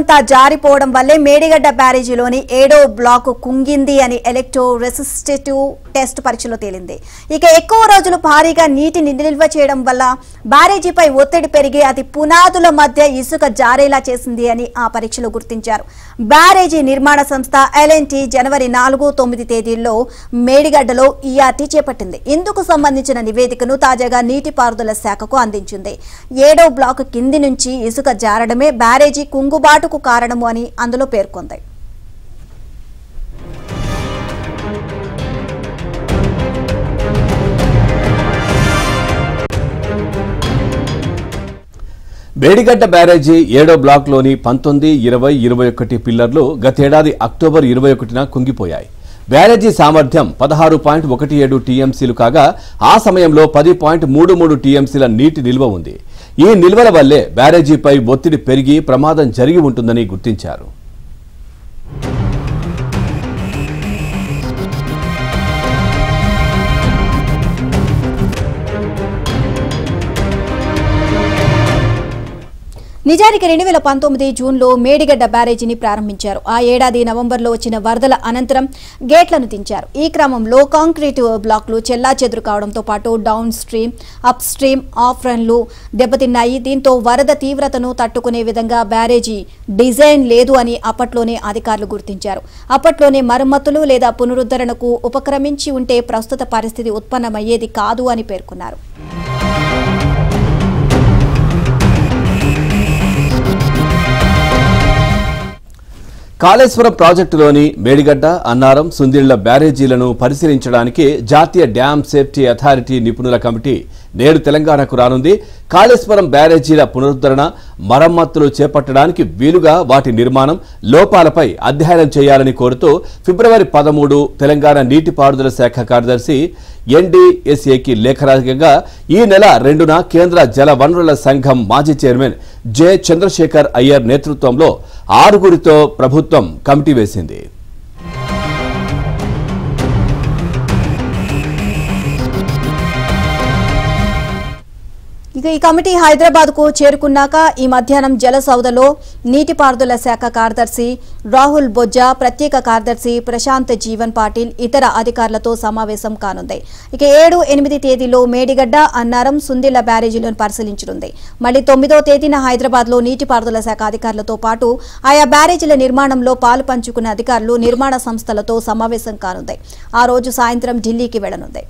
అంతా జారిపోవడం వల్లే మేడిగడ్డ బ్యారేజీలోని 7వ బ్లాక్ కుంగింది అని ఎలక్ట్రో రెసిస్టివ్ టెస్ట్ పరీక్షలో తేలింది. ఇక ఎక్కువ రోజులు భారీగా నీటిని నిల్వ చేయడం వల్ల బ్యారేజీపై ఒత్తిడి పెరిగి అది పునాదుల మధ్య ఇసుక జారేలా చేసింది అని ఆ పరీక్షలో గుర్తించారు. బ్యారేజీ నిర్మాణ సంస్థ ఎల్ఎన్టీ జనవరి 4-9 తేదీల్లో మేడిగడ్డలో ఈఆర్టీ చేపట్టింది. ఇందుకు సంబంధించిన నివేదికను తాజాగా నీటిపారుదల శాఖకు అందించింది. 7వ బ్లాక్ కింది నుంచి ఇసుక జారడమే బ్యారేజీ కుంగుబాటుకు కారణము అని అందులో పేర్కొంది. మేడిగడ్డ బ్యారేజీ 7వ బ్లాక్లోని 19, 20, 21 పిల్లర్లు గతేడాది అక్టోబర్ 21న కుంగిపోయాయి. బ్యారేజీ సామర్థ్యం 16.17 టీఎంసీలు కాగా ఆ సమయంలో 10.33 టీఎంసీల నీటి నిల్వ ఉంది. ఈ నిల్వల వల్లే బ్యారేజీపై ఒత్తిడి పెరిగి ప్రమాదం జరిగి ఉంటుందని గుర్తించారు. నిజానికి 2019 జూన్లో మేడిగడ్డ బ్యారేజీని ప్రారంభించారు. ఆ ఏడాది నవంబర్లో వచ్చిన వరదల అనంతరం గేట్లను దించారు. ఈ క్రమంలో కాంక్రీట్ బ్లాక్లు చెల్లాచెదురు కావడంతో పాటు డౌన్ స్ట్రీమ్, అప్ స్ట్రీమ్ ఆఫ్రన్లు దెబ్బతిన్నాయి. దీంతో వరద తీవ్రతను తట్టుకునే విధంగా బ్యారేజీ డిజైన్ లేదు అని అప్పట్లోనే అధికారులు గుర్తించారు. అప్పట్లోనే మరమ్మతులు లేదా పునరుద్ధరణకు ఉపక్రమించి ఉంటే ప్రస్తుత పరిస్థితి ఉత్పన్నమయ్యేది కాదు అని పేర్కొన్నారు. కాళేశ్వరం ప్రాజెక్టులోని మేడిగడ్డ, అన్నారం, సుందిళ్ల బ్యారేజీలను పరిశీలించడానికి జాతీయ డ్యామ్ సేఫ్టీ అథారిటీ నిపుణుల కమిటీ నేడు తెలంగాణకు రానుంది. కాళేశ్వరం బ్యారేజీల పునరుద్ధరణ, మరమ్మతులు చేపట్టడానికి వీలుగా వాటి నిర్మాణం, లోపాలపై అధ్యయనం చేయాలని కోరుతూ ఫిబ్రవరి 13 తెలంగాణ నీటిపారుదల శాఖ కార్యదర్శి ఎన్డీఎస్ఏకి లేఖ రాయగా ఈ నెల 2న కేంద్ర జల వనరుల సంఘం మాజీ చైర్మన్ జె చంద్రశేఖర్ అయ్యర్ నేతృత్వంలో 6గురితో ప్రభుత్వం కమిటీ వేసింది. ఇక ఈ కమిటీ హైదరాబాద్ కు చేరుకున్నాక ఈ మధ్యాహ్నం జలసౌధలో నీటిపారుదల శాఖ కార్యదర్శి రాహుల్ బొజ్జా, ప్రత్యేక కార్యదర్శి ప్రశాంత్ జీవన్ పాటిల్ ఇతర అధికారులతో సమావేశం కానుంది. ఇక 7, 8 తేదీలో మేడిగడ్డ, అన్నారం, సుందిళ్ల బ్యారేజీలను పరిశీలించనుంది. మళ్లీ 9వ తేదీన హైదరాబాద్ లో నీటిపారుదల శాఖ అధికారులతో పాటు ఆయా బ్యారేజీల నిర్మాణంలో పాలు పంచుకున్న అధికారులు, నిర్మాణ సంస్థలతో సమావేశం కానుంది. ఆ రోజు సాయంత్రం ఢిల్లీకి వెళ్లనుంది.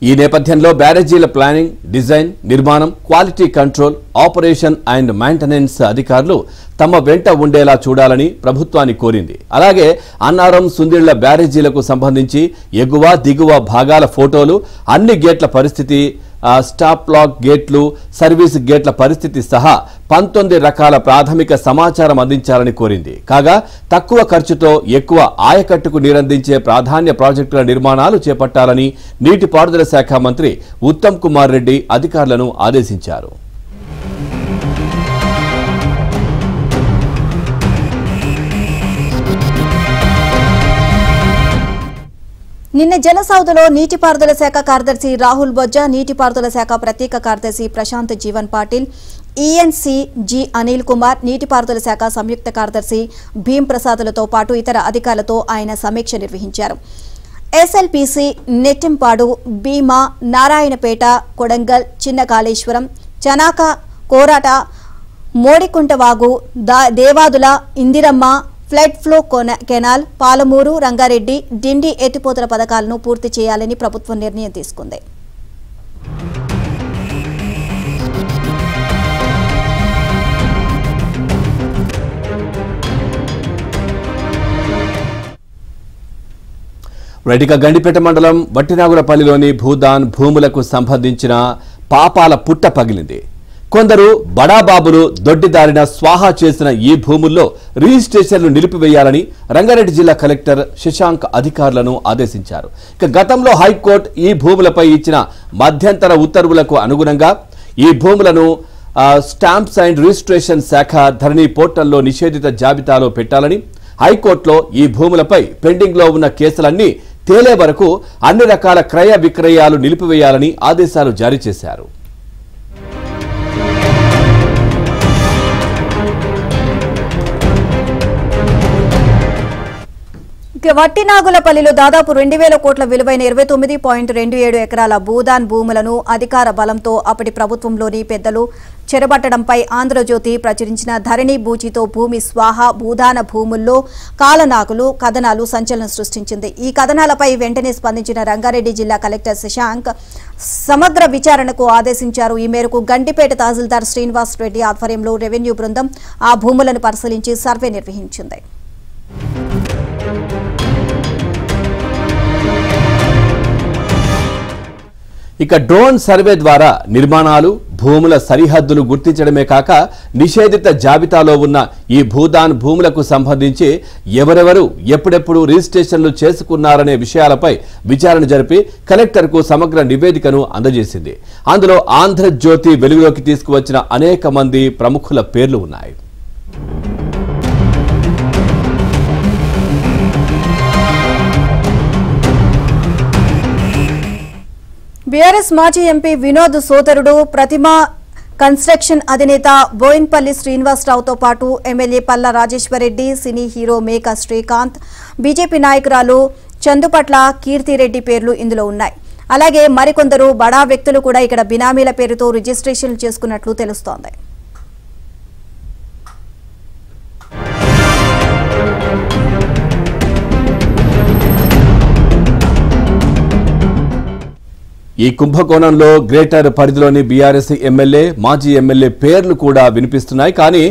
ఈ నేపథ్యంలో బ్యారేజీల ప్లానింగ్, డిజైన్, నిర్మాణం, quality control, operation and maintenance అధికారులు తమ వెంట ఉండేలా చూడాలని ప్రభుత్వాన్ని కోరింది. అలాగే అన్నారం, సుందిళ్ల బ్యారేజీలకు సంబంధించి ఎగువ, దిగువ భాగాల ఫోటోలు, అన్ని గేట్ల పరిస్థితి, స్టాప్ లాక్ గేట్లు, సర్వీస్ గేట్ల పరిస్థితి సహా 19 రకాల ప్రాథమిక సమాచారం అందించాలని కోరింది. కాగా తక్కువ ఖర్చుతో ఎక్కువ ఆయకట్టుకు నీరందించే ప్రాధాన్య ప్రాజెక్టుల నిర్మాణాలు చేపట్టాలని నీటిపారుదల శాఖ మంత్రి ఉత్తమ్ కుమార్ రెడ్డి అధికారులను ఆదేశించారు. నిన్న జలసౌధలో నీటిపారుదల శాఖ కార్యదర్శి రాహుల్ బొజ్జా, నీటిపారుదల శాఖ ప్రత్యేక కార్యదర్శి ప్రశాంత్ జీవన్ పాటిల్, ఈఎన్సీ జి అనిల్ కుమార్, నీటిపారుదల శాఖ సంయుక్త కార్యదర్శి భీం ప్రసాద్లతో పాటు ఇతర అధికారులతో ఆయన సమీక్ష నిర్వహించారు. ఎస్ఎల్పీసీ, నెట్టింపాడు, భీమా, Narayanpet, Kodangal, Chinna Kaleshwaram, Chanaka, Korata, Modikuntavagu, Devadula, Indiramma, flood flow canal, Palamuru, Rangareddy, Dindi ఎత్తిపోతల పథకాలను పూర్తి చేయాలని ప్రభుత్వం నిర్ణయం తీసుకుంది. రైటిక గండిపేట మండలం వట్టినాగులపల్లిలోని భూదాన్ భూములకు సంబంధించిన పాపాల పుట్ట పగిలింది. కొందరు బడాబాబులు దొడ్డిదారిన స్వాహా చేసిన ఈ భూముల్లో రిజిస్ట్రేషన్లు నిలిపివేయాలని రంగారెడ్డి జిల్లా కలెక్టర్ శశాంక్ అధికారులను ఆదేశించారు. ఇక గతంలో హైకోర్టు ఈ భూములపై ఇచ్చిన మధ్యంతర ఉత్తర్వులకు అనుగుణంగా ఈ భూములను స్టాంప్స్ అండ్ రిజిస్ట్రేషన్ శాఖ ధరణి పోర్టల్లో నిషేధిత జాబితాలో పెట్టాలని, హైకోర్టులో ఈ భూములపై పెండింగ్ లో ఉన్న కేసులన్నీ తేలే వరకు అన్ని రకాల క్రయ విక్రయాలు నిలిపివేయాలని ఆదేశాలు జారీ చేశారు. వట్టినాగులపల్లిలో దాదాపు 2000 కోట్ల విలువైన 29.27 ఎకరాల భూదాన్ భూములను అధికార బలంతో అప్పటి ప్రభుత్వంలోని పెద్దలు చెరబట్టడంపై ఆంధ్రజ్యోతి ప్రచురించిన ధరణి బూచితో భూమి స్వాహ భూదాన భూముల్లో కాలనాగులు కథనాలు సంచలనం సృష్టించింది. ఈ కథనాలపై వెంటనే స్పందించిన రంగారెడ్డి జిల్లా కలెక్టర్ శశాంక్ సమగ్ర విచారణకు ఆదేశించారు. ఈ మేరకు గండిపేట తహసీల్దార్ శ్రీనివాస్ రెడ్డి ఆధ్వర్యంలో రెవెన్యూ బృందం ఆ భూములను పరిశీలించి సర్వే నిర్వహించింది. ఇక డ్రోన్ సర్వే ద్వారా నిర్మాణాలు భూముల సరిహద్దులు గుర్తించడమే కాక నిషేధిత జాబితాలో ఉన్న ఈ భూదాన్ భూములకు సంబంధించి ఎవరెవరు ఎప్పుడెప్పుడు రిజిస్ట్రేషన్లు చేసుకున్నారనే విషయాలపై విచారణ జరిపి కలెక్టర్కు సమగ్ర నివేదికను అందజేసింది. అందులో ఆంధ్రజ్యోతి వెలుగులోకి తీసుకువచ్చిన అనేక మంది ప్రముఖుల పేర్లు ఉన్నాయి. బీఆర్ఎస్ మాజీ ఎంపీ వినోద్ సోదరుడు ప్రతిమా కన్స్ట్రక్షన్ అధినేత బోయిన్పల్లి శ్రీనివాసరావుతో పాటు MLA Palla Rajeshwar Reddy, cine hero Meka Srikanth, BJP నాయకురాలు చందుపట్ల కీర్తిరెడ్డి పేర్లు ఇందులో ఉన్నాయి. అలాగే మరికొందరు బడా వ్యక్తులు కూడా ఇక్కడ బినామీల పేరుతో రిజిస్ట్రేషన్లు చేసుకున్నట్లు తెలుస్తోంది. ఈ కుంభకోణంలో గ్రేటర్ పరిధిలోని బీఆర్ఎస్ ఎమ్మెల్యే మాజీ ఎమ్మెల్యే పేర్లు కూడా వినిపిస్తున్నాయి. కానీ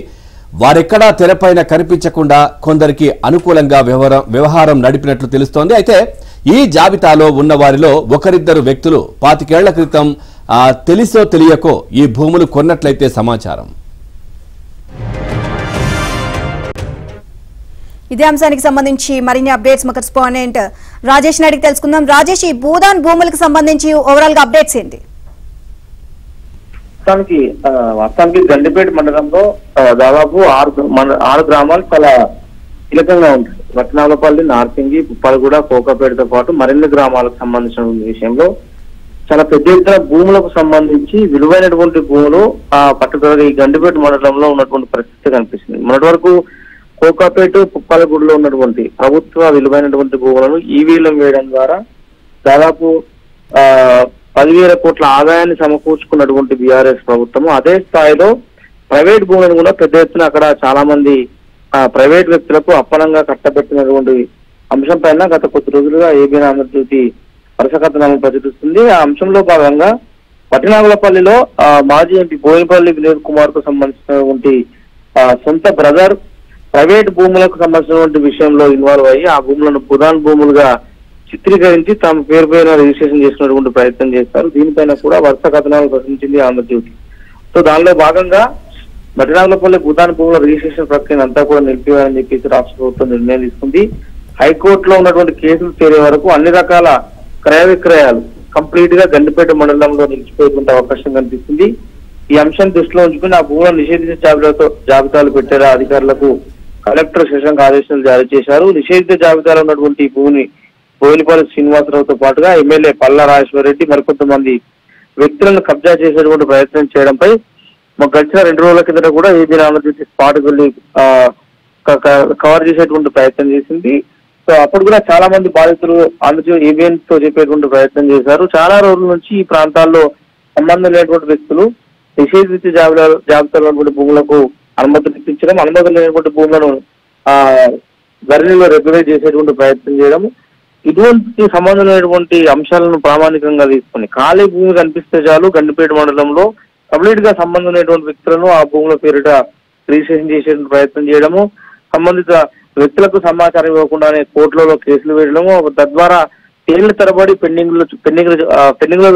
వారెక్కడా తెరపైన కనిపించకుండా కొందరికి అనుకూలంగా వ్యవహారం నడిపినట్లు తెలుస్తోంది. అయితే ఈ జాబితాలో ఉన్న వారిలో ఒకరిద్దరు వ్యక్తులు 25 ఏళ్ల క్రితం తెలిసో తెలియకో ఈ భూములు కొన్నట్లయితే సమాచారం. ఇదే అంశానికి సంబంధించి మరిన్ని అప్డేట్స్ మా కరెస్పాండెంట్ రాజేష్ నాయుడికి తెలుసుకుందాం. రాజేష్, ఈ భూదాన్ భూములకు సంబంధించి ఓవరాల్ గా అప్డేట్స్ ఏంటి? వాస్తవానికి గండిపేట మండలంలో దాదాపు 6 గ్రామాలు చాలా కీలకంగా ఉంటాయి. వట్టినాగులపల్లి, నార్సింగి, పుప్పాలగూడ, కోకాపేటతో పాటు మరిన్ని గ్రామాలకు సంబంధించిన విషయంలో చాలా పెద్ద ఎత్తున భూములకు సంబంధించి విలువైనటువంటి భూములు పట్టుదలగా ఈ గండిపేట మండలంలో ఉన్నటువంటి పరిస్థితి కనిపిస్తుంది. మొన్నటి వరకు కోకాపేట, పుప్పాలగూడలో ఉన్నటువంటి ప్రభుత్వ విలువైనటువంటి భూములను ఈవీఎం వేయడం ద్వారా దాదాపు 10,000 కోట్ల ఆదాయాన్ని సమకూర్చుకున్నటువంటి బీఆర్ఎస్ ప్రభుత్వము అదే స్థాయిలో ప్రైవేట్ భూములను కూడా పెద్ద ఎత్తున అక్కడ చాలా మంది ప్రైవేట్ వ్యక్తులకు అప్పనంగా కట్టబెట్టినటువంటి అంశం పైన గత కొద్ది రోజులుగా ఏబీ ఆంధ్రజ్యోతి వరుస కథనాలను ప్రచురిస్తుంది. ఆ అంశంలో భాగంగా వట్టినాగులపల్లిలో మాజీ ఎంపీ బోయినపల్లి వినోద్ కుమార్ కు సంబంధించినటువంటి సొంత బ్రదర్ ప్రైవేట్ భూములకు సంబంధించినటువంటి విషయంలో ఇన్వాల్వ్ అయ్యి ఆ భూములను ప్రధాన భూములుగా చిత్రీకరించి తమ పేరు పైన రిజిస్ట్రేషన్ చేసుకున్నటువంటి ప్రయత్నం చేస్తారు. దీనిపైన కూడా వరుస కథనాలు ప్రశ్నించింది ఆంధ్రజ్యోతి. సో దానిలో భాగంగా వట్టినాగులపల్లి భూదాన్ భూముల రిజిస్ట్రేషన్ ప్రక్రియను అంతా కూడా నిలిపివేయాలని చెప్పేసి రాష్ట్ర ప్రభుత్వం నిర్ణయం తీసుకుంది. హైకోర్టులో ఉన్నటువంటి కేసులు చేరే వరకు అన్ని రకాల క్రయ విక్రయాలు కంప్లీట్ గా గండిపేట మండలంలో నిలిచిపోయేటువంటి అవకాశం కనిపిస్తుంది. ఈ అంశాన్ని దృష్టిలో ఉంచుకుని ఆ భూములను నిషేధించే జాబితాలు పెట్టేలా అధికారులకు కలెక్టర్ శశాంక్ ఆదేశాలు జారీ చేశారు. నిషేధిత జాబితాలో ఉన్నటువంటి భూమిని బోయినపల్లి శ్రీనివాసరావుతో పాటుగా ఎమ్మెల్యే పల్లా రాజేశ్వరరెడ్డి మరికొంతమంది వ్యక్తులను కబ్జా చేసేటువంటి ప్రయత్నం చేయడంపై గడిచిన 2 రోజుల కిందట కూడా ఏబీ ఆంధ్రజ్యోతి స్పాట్ వెళ్ళి కవర్ చేసేటువంటి ప్రయత్నం చేసింది. సో అప్పుడు కూడా చాలా మంది బాధితులు ఆంధ్రజ్యోతి ఏబిఎన్ తో చెప్పేటువంటి ప్రయత్నం చేశారు. చాలా రోజుల నుంచి ఈ ప్రాంతాల్లో సంబంధం లేనటువంటి వ్యక్తులు నిషేధిత జాబితాలో ఉన్నటువంటి భూములకు అనుమతులు ఇప్పించడం, అనుమతులు లేనటువంటి భూములను ధరణిలో రెగ్యులేట్ చేసేటువంటి ప్రయత్నం చేయడం, ఇటువంటి సంబంధం లేనటువంటి అంశాలను ప్రామాణికంగా తీసుకుని ఖాళీ భూమి కనిపిస్తే చాలు గండిపేట మండలంలో కంప్లీట్ గా సంబంధం లేనటువంటి వ్యక్తులను ఆ భూముల పేరిట రిజిస్ట్రేషన్ చేసేటువంటి ప్రయత్నం చేయడము, సంబంధిత వ్యక్తులకు సమాచారం ఇవ్వకుండానే కోర్టులలో కేసులు వేయడము, తద్వారా ఏళ్ల తరబడి పెండింగ్ లో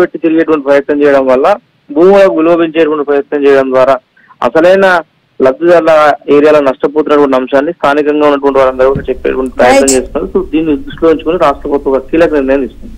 పెట్టి తిరిగేటువంటి ప్రయత్నం చేయడం వల్ల భూములకు విలువ పెంచేటువంటి ప్రయత్నం చేయడం ద్వారా అసలైన లబ్ధిదారుల ఏరియాలో నష్టపోతున్నటువంటి అంశాన్ని స్థానికంగా ఉన్నటువంటి వారందరూ కూడా చెప్పేటువంటి ప్రయత్నం చేస్తున్నారు. సో దీన్ని దృష్టిలో ఉంచుకుని రాష్ట్ర ప్రభుత్వం కీలక నిర్ణయం తీసుకుంది.